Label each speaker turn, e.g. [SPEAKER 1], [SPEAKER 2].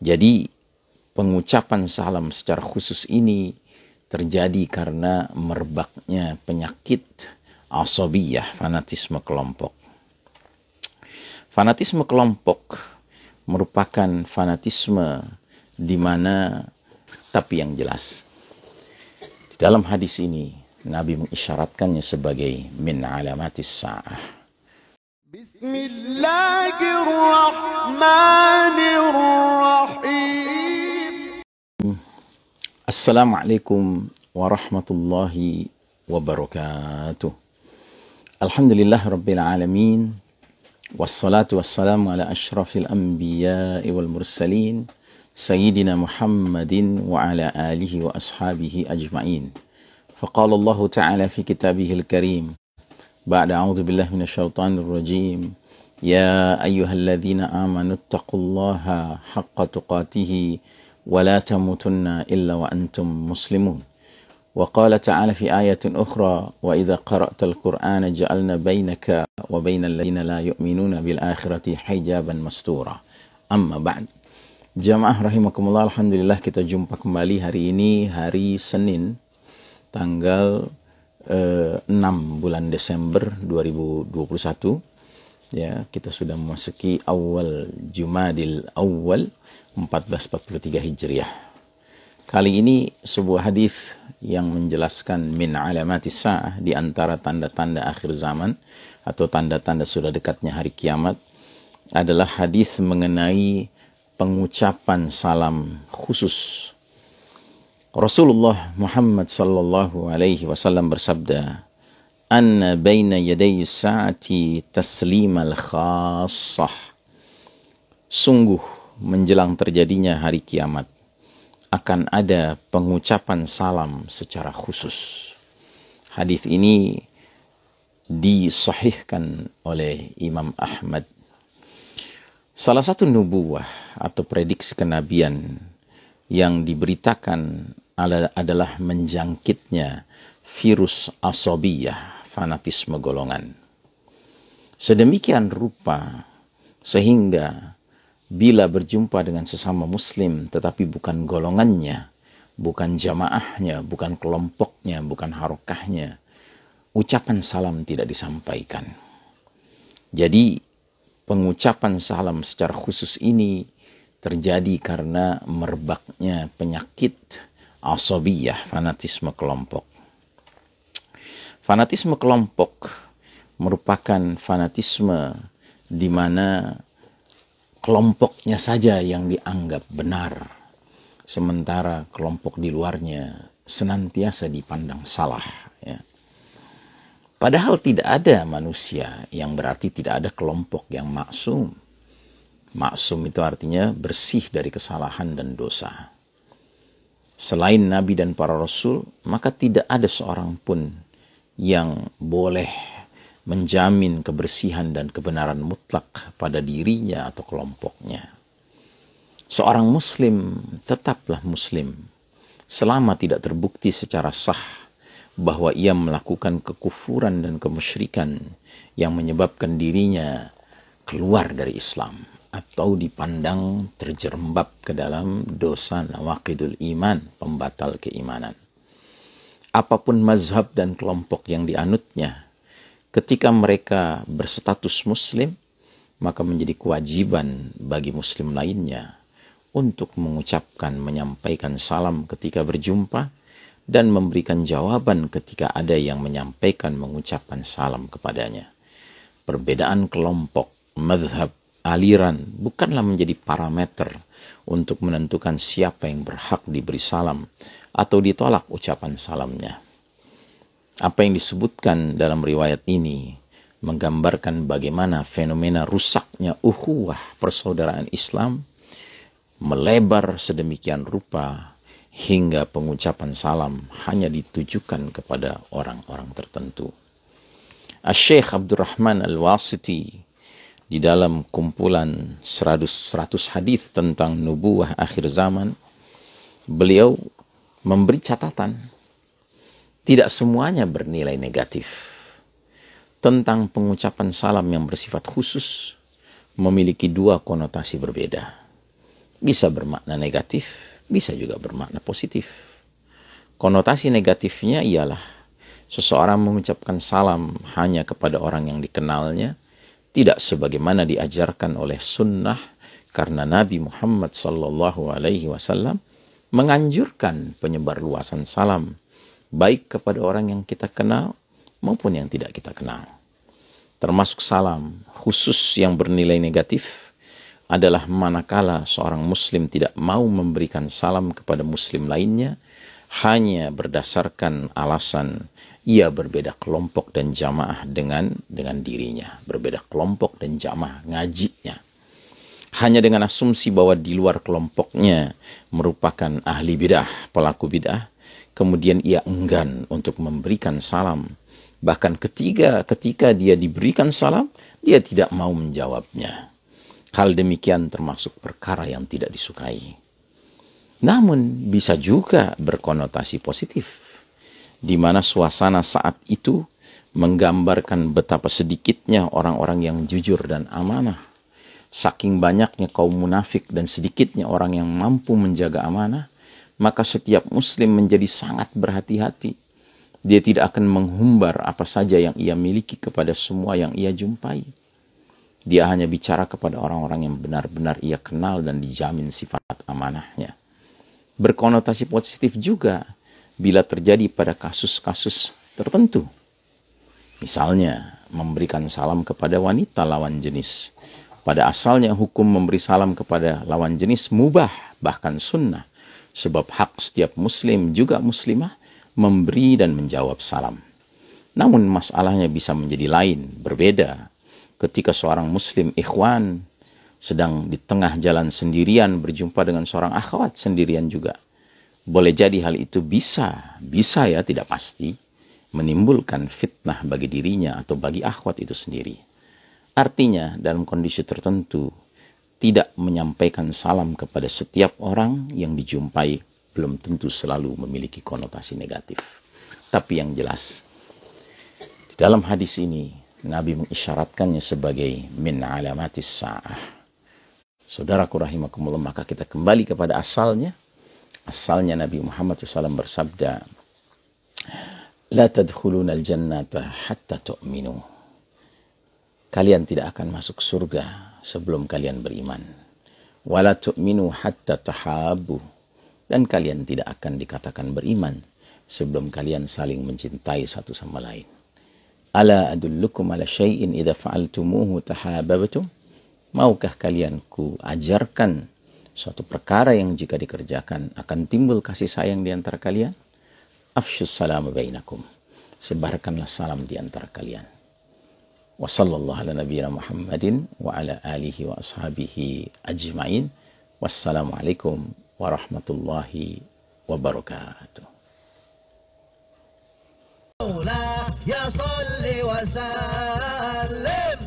[SPEAKER 1] Jadi pengucapan salam secara khusus ini terjadi karena merebaknya penyakit asabiyah, fanatisme kelompok. Fanatisme kelompok merupakan fanatisme di mana, tapi yang jelas, di dalam hadis ini Nabi mengisyaratkannya sebagai min alamatis sa'ah. Bismillahirrahmanirrahim. Assalamualaikum warahmatullahi wabarakatuh. Alhamdulillah rabbil alamin. Wassalatu wassalamu ala ashrafil anbiya'i wal mursalin Sayyidina Muhammadin wa ala alihi wa ashabihi ajma'in. Faqala Allah ta'ala fi kitabihil karim ba'da a'udhu billahi minasyaitanir rajim. Ya ayyuhalladzina amanu ittaqullaha haqqa tuqatihi wa la tamutunna illa wa antum muslimun. وقال تعالى في آية أخرى وإذا قرأت القرآن جعلنا بينك وبين الذين لا يؤمنون بالآخرة حجابا مستورا. أما بعد, jamaah rahimakumullah, alhamdulillah kita jumpa kembali hari ini, hari Senin tanggal 6 bulan Desember 2021. Ya, kita sudah memasuki awal Jumadil Awal 1443 Hijriah. Kali ini sebuah hadis yang menjelaskan min alamatis sa'ah, di antara tanda-tanda akhir zaman atau tanda-tanda sudah dekatnya hari kiamat, adalah hadis mengenai pengucapan salam khusus. Rasulullah Muhammad sallallahu alaihi wasallam bersabda, "Anna baina yaday sa'ati taslimal khassah." Sungguh menjelang terjadinya hari kiamat akan ada pengucapan salam secara khusus. Hadis ini disahihkan oleh Imam Ahmad. Salah satu nubuwah atau prediksi kenabian yang diberitakan adalah menjangkitnya virus asabiyah, fanatisme golongan. Sedemikian rupa sehingga bila berjumpa dengan sesama muslim tetapi bukan golongannya, bukan jamaahnya, bukan kelompoknya, bukan harokahnya, ucapan salam tidak disampaikan. Jadi pengucapan salam secara khusus ini terjadi karena merebaknya penyakit asabiyah, fanatisme kelompok. Fanatisme kelompok merupakan fanatisme di mana kelompoknya saja yang dianggap benar, sementara kelompok di luarnya senantiasa dipandang salah. Ya. Padahal tidak ada manusia yang berarti tidak ada kelompok yang maksum. Maksum itu artinya bersih dari kesalahan dan dosa. Selain Nabi dan para Rasul, maka tidak ada seorang pun yang boleh menjamin kebersihan dan kebenaran mutlak pada dirinya atau kelompoknya. Seorang muslim tetaplah muslim selama tidak terbukti secara sah bahwa ia melakukan kekufuran dan kemusyrikan yang menyebabkan dirinya keluar dari Islam atau dipandang terjerembab ke dalam dosa nawaqidul iman, pembatal keimanan. Apapun mazhab dan kelompok yang dianutnya, ketika mereka berstatus muslim, maka menjadi kewajiban bagi muslim lainnya untuk mengucapkan, menyampaikan salam ketika berjumpa dan memberikan jawaban ketika ada yang menyampaikan, mengucapkan salam kepadanya. Perbedaan kelompok, mazhab, aliran bukanlah menjadi parameter untuk menentukan siapa yang berhak diberi salam atau ditolak ucapan salamnya. Apa yang disebutkan dalam riwayat ini menggambarkan bagaimana fenomena rusaknya ukhuwah persaudaraan Islam melebar sedemikian rupa hingga pengucapan salam hanya ditujukan kepada orang-orang tertentu. Asy-Syaikh Abdurrahman Al-Wasiti di dalam kumpulan 100 hadis tentang nubuwah akhir zaman, beliau memberi catatan tidak semuanya bernilai negatif. Tentang pengucapan salam yang bersifat khusus memiliki dua konotasi berbeda. bisa bermakna negatif, bisa juga bermakna positif. Konotasi negatifnya ialah seseorang mengucapkan salam hanya kepada orang yang dikenalnya, tidak sebagaimana diajarkan oleh sunnah, karena Nabi Muhammad SAW menganjurkan penyebarluasan salam, baik kepada orang yang kita kenal maupun yang tidak kita kenal. Termasuk salam khusus yang bernilai negatif adalah manakala seorang muslim tidak mau memberikan salam kepada muslim lainnya hanya berdasarkan alasan ia berbeda kelompok dan jamaah dengan dirinya, berbeda kelompok dan jamaah ngajinya. Hanya dengan asumsi bahwa di luar kelompoknya merupakan ahli bidah, pelaku bidah, kemudian ia enggan untuk memberikan salam. Bahkan ketika dia diberikan salam, dia tidak mau menjawabnya. Hal demikian termasuk perkara yang tidak disukai. Namun bisa juga berkonotasi positif, di mana suasana saat itu menggambarkan betapa sedikitnya orang-orang yang jujur dan amanah. Saking banyaknya kaum munafik dan sedikitnya orang yang mampu menjaga amanah, maka setiap muslim menjadi sangat berhati-hati. Dia tidak akan menghumbar apa saja yang ia miliki kepada semua yang ia jumpai. Dia hanya bicara kepada orang-orang yang benar-benar ia kenal dan dijamin sifat amanahnya. Berkonotasi positif juga bila terjadi pada kasus-kasus tertentu. Misalnya, memberikan salam kepada wanita lawan jenis. Pada asalnya hukum memberi salam kepada lawan jenis mubah, bahkan sunnah. Sebab hak setiap muslim juga muslimah memberi dan menjawab salam. Namun masalahnya bisa menjadi lain, berbeda. Ketika seorang muslim ikhwan sedang di tengah jalan sendirian berjumpa dengan seorang akhwat sendirian juga. Boleh jadi hal itu bisa ya, tidak pasti, menimbulkan fitnah bagi dirinya atau bagi akhwat itu sendiri. Artinya dalam kondisi tertentu tidak menyampaikan salam kepada setiap orang yang dijumpai belum tentu selalu memiliki konotasi negatif. Tapi yang jelas di dalam hadis ini Nabi mengisyaratkannya sebagai min alamatis sa'ah. Saudaraku rahimakumullah, maka kita kembali kepada asalnya. Asalnya Nabi Muhammad SAW bersabda, la tadkhuluna al-jannata hatta tu'minu. Kalian tidak akan masuk surga sebelum kalian beriman. Wala tu'minu hatta tahabu. Dan kalian tidak akan dikatakan beriman sebelum kalian saling mencintai satu sama lain. Ala adullukum ala syai'in idza fa'altumuhu tahabbtum. Maukah kalian ku ajarkan suatu perkara yang jika dikerjakan akan timbul kasih sayang di antara kalian? Afshus salam bainakum. Sebarkanlah salam di antara kalian. Wa sallallahu ala nabiyyina Muhammadin wa ala alihi wa ashabihi ajma'in. Wassalamualaikum warahmatullahi wabarakatuh. Ya salli wa sallim